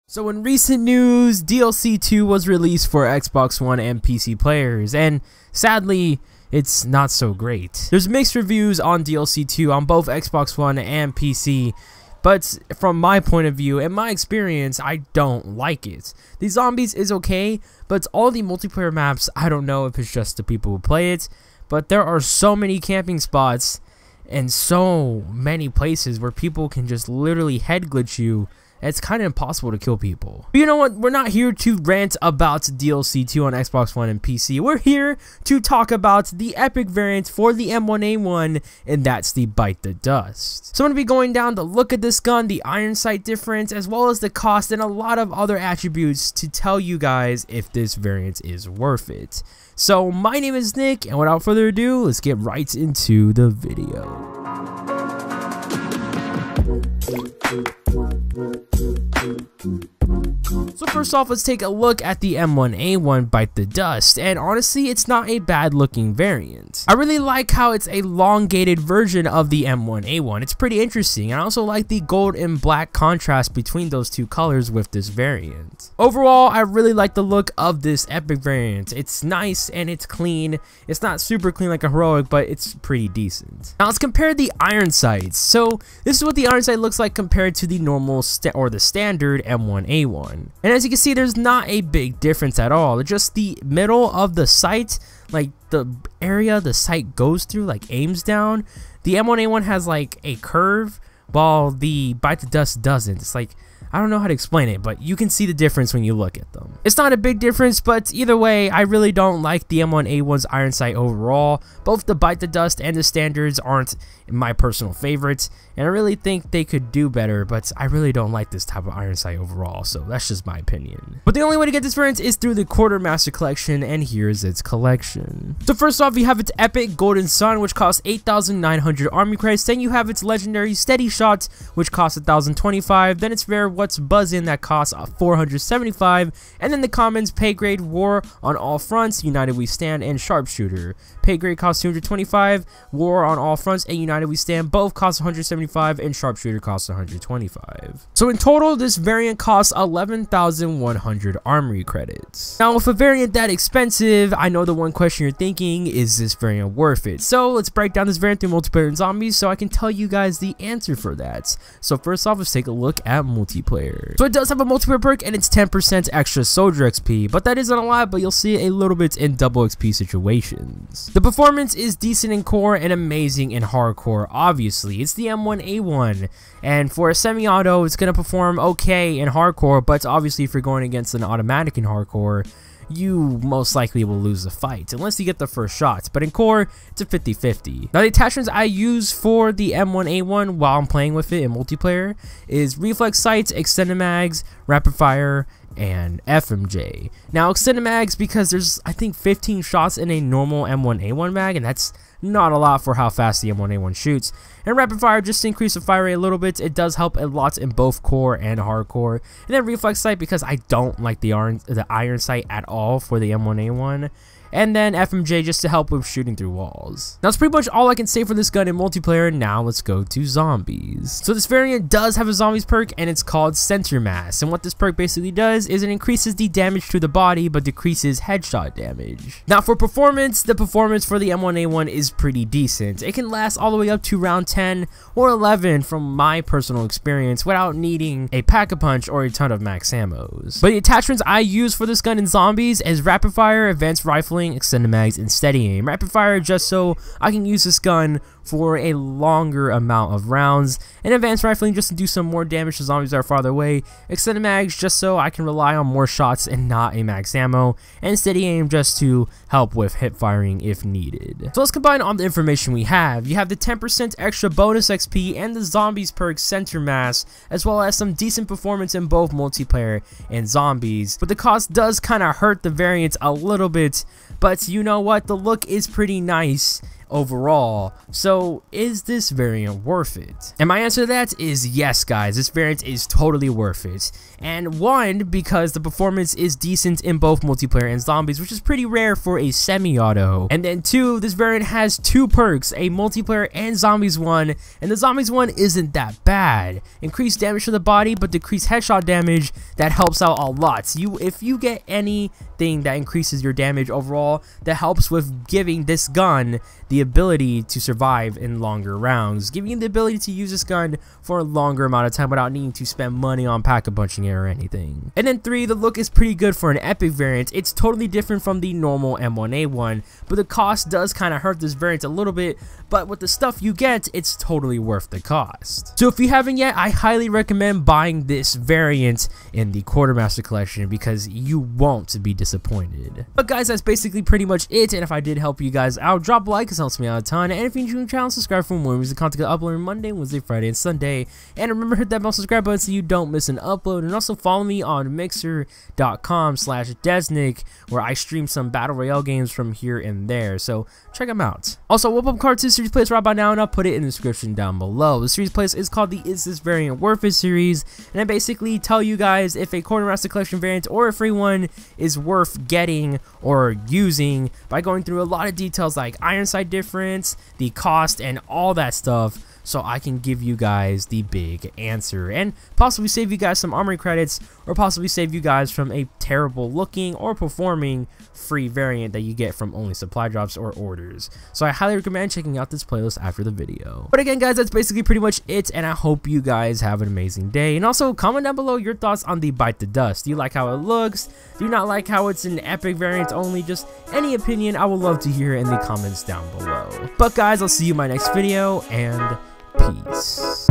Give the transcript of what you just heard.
So in recent news, DLC 2 was released for Xbox One and PC players, and sadly, it's not so great. There's mixed reviews on DLC 2 on both Xbox One and PC, but from my point of view and my experience, I don't like it. The zombies is okay, but all the multiplayer maps, I don't know if it's just the people who play it, but there are so many camping spots and so many places where people can just literally head glitch you. It's kind of impossible to kill people. But you know what? We're not here to rant about DLC 2 on Xbox One and PC. We're here to talk about the epic variant for the M1A1, and that's the Bite the Dust. So I'm going to be going down the look at this gun, the iron sight difference, as well as the cost and a lot of other attributes to tell you guys if this variant is worth it. So my name is Nick, and without further ado, let's get right into the video. So first off, let's take a look at the M1A1 Bite the Dust, and honestly, it's not a bad looking variant. I really like how it's a elongated version of the M1A1. It's pretty interesting, and I also like the gold and black contrast between those two colors with this variant. Overall, I really like the look of this epic variant. It's nice and it's clean. It's not super clean like a heroic, but it's pretty decent. Now let's compare the iron sights. So this is what the iron sight looks like compared to the normal or the standard M1A1. And as you can see, there's not a big difference at all. Just the middle of the sight, like the area the sight goes through, like aims down. The M1A1 has like a curve, while the Bite the Dust doesn't. It's like, I don't know how to explain it, but you can see the difference when you look at them. It's not a big difference, but either way, I really don't like the M1A1's iron sight overall. Both the Bite the Dust and the standards aren't my personal favorites, and I really think they could do better, but I really don't like this type of iron sight overall, so that's just my opinion. But the only way to get this variant is through the Quartermaster collection, and here's its collection. So first off, you have its epic Golden Sun, which costs 8,900 army credits. Then you have its legendary Steady Shot, which costs 1,025. Then its rare What's Buzzin' that costs 475, and then the commons Pay Grade War on All Fronts, United We Stand, and Sharpshooter. Pay Grade costs 225, War on All Fronts and United We Stand both cost 175, and Sharpshooter costs 125. So in total, this variant costs 11,100 armory credits. Now with a variant that expensive, I know the one question you're thinking, is this variant worth it? So let's break down this variant through multiplayer and zombies so I can tell you guys the answer for that. So first off, let's take a look at multiplayer. So it does have a multiplayer perk, and it's 10% extra soldier XP, but that isn't a lot, but you'll see it a little bit in double XP situations. The performance is decent in core and amazing in hardcore. Obviously, it's the M1A1, and for a semi-auto, it's going to perform okay in hardcore, but obviously if you're going against an automatic in hardcore, you most likely will lose the fight, unless you get the first shot. But in core, it's a 50-50. Now the attachments I use for the M1A1 while I'm playing with it in multiplayer is reflex sights, extended mags, rapid fire, and FMJ. Now extended mags, because there's I think 15 shots in a normal M1A1 mag, and that's not a lot for how fast the M1A1 shoots. And rapid fire, just to increase the fire rate a little bit, it does help a lot in both core and hardcore. And then reflex sight, because I don't like the iron sight at all for the M1A1. And then FMJ just to help with shooting through walls. Now that's pretty much all I can say for this gun in multiplayer. Now let's go to zombies. So this variant does have a zombies perk, and it's called Center Mass. And what this perk basically does is it increases the damage to the body but decreases headshot damage. Now for performance, the performance for the M1A1 is pretty decent. It can last all the way up to round 10 or 11 from my personal experience without needing a pack-a-punch or a ton of max ammos. But the attachments I use for this gun in zombies is rapid fire, advanced rifling, extended mags, and steady aim. Rapid fire just so I can use this gun for a longer amount of rounds, and advanced rifling just to do some more damage to zombies that are farther away. Extended mags just so I can rely on more shots and not a max ammo, and steady aim just to help with hip firing if needed. So let's combine all the information we have. You have the 10% extra bonus XP and the zombies perk Center Mass, as well as some decent performance in both multiplayer and zombies, but the cost does kind of hurt the variant a little bit. But you know what, the look is pretty nice. overall. So is this variant worth it? And my answer to that is yes, guys. This variant is totally worth it. And one, because the performance is decent in both multiplayer and zombies, which is pretty rare for a semi-auto. And then two, this variant has two perks, a multiplayer and zombies one, and the zombies one isn't that bad. Increased damage to the body, but decreased headshot damage, that helps out a lot. If you get anything that increases your damage overall, that helps with giving this gun the ability to survive in longer rounds, giving you the ability to use this gun for a longer amount of time without needing to spend money on pack-a-punching it or anything. And then three, the look is pretty good for an epic variant. It's totally different from the normal M1A1, but the cost does kind of hurt this variant a little bit, but with the stuff you get, it's totally worth the cost. So if you haven't yet, I highly recommend buying this variant in the Quartermaster collection because you won't be disappointed. But guys, that's basically pretty much it, and if I did help you guys out, drop a like, it helps me out a ton, and if you're new to the channel, subscribe for more music content uploading Monday, Wednesday, Friday, and Sunday, and remember, hit that bell subscribe button so you don't miss an upload, and also follow me on mixer.com/DezNik, where I stream some Battle Royale games from here and there, so check them out. Also, Whip Up Card 2 series playlist right by now, and I'll put it in the description down below. The series playlist is called the Is This Variant Worth It series, and I basically tell you guys if a Quartermaster collection variant or a free one is worth getting or using by going through a lot of details like iron sight difference, the cost, and all that stuff, so I can give you guys the big answer and possibly save you guys some armory credits, or possibly save you guys from a terrible looking or performing free variant that you get from only supply drops or orders. So I highly recommend checking out this playlist after the video. But again, guys, that's basically pretty much it, and I hope you guys have an amazing day. And also comment down below your thoughts on the Bite the Dust. Do you like how it looks? Do you not like how it's an epic variant only? Just any opinion, I would love to hear in the comments down below. But guys, I'll see you in my next video, and peace.